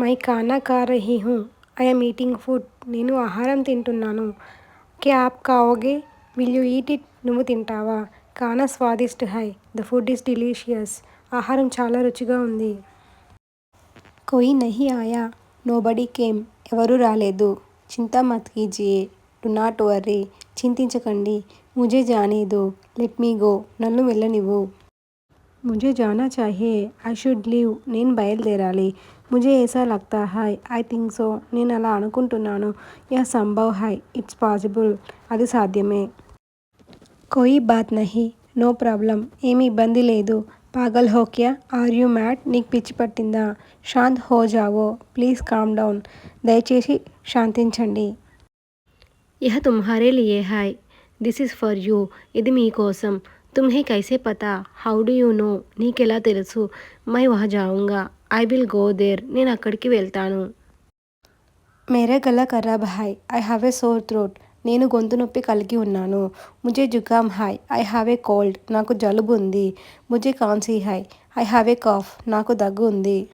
My ఖానా ఖా రహీ హూ. I am eating food. నేను ఆహారం తింటున్నాను. క్యా ఆప్ ఖాఓగే? Will you eat it? నువ్వు తింటావా? ఖానా స్వాదిష్ట్ హై. The food is delicious. ఆహారం చాలా రుచిగా ఉంది. కోయి నహీ ఆయా. Nobody came. ఎవరూ రాలేదు. చింతా మత్ కీజియే. Do not worry. చింతించకండి. ముझे జానే దో. Let me go. నన్ను వెళ్ళనివ్వు. ముझे జానా చాహియే. I should leave. నేను బయలుదేరాలి. ముझे ऐसा लगता है. I think so. నేను అలా అనుకుంటున్నాను. యహ్ సంభవ్ హై. It's possible. అది సాధ్యమే. కోయి బాత్ నహీ. No problem. ఏమీ ఇబ్బంది లేదు. పాగల్ హో క్యా? Are you mad? నీకు పిచ్చి పట్టిందా? శాంత్ హో జావో. Please calm down. దయచేసి శాంతించండి. యహ్ తుమ్హారే లియే హై. This is for you. ఇది మీకోసం. తుమ్హే కైసే పతా? How do you know? నీకెలా తెలుసు? మై వహ్ జాऊंगा. I will go there. నేను అక్కడికి వెళ్తాను. మేరా గలా ఖరాబ్ హై. I have a sore throat. నేను గొంతు నొప్పి కలిగి ఉన్నాను. ముझे జుకామ్ హై. I have a cold. నాకు జలుబు ఉంది. ముझे ఖాన్సీ హై. I have a cough. నాకు దగ్గు ఉంది.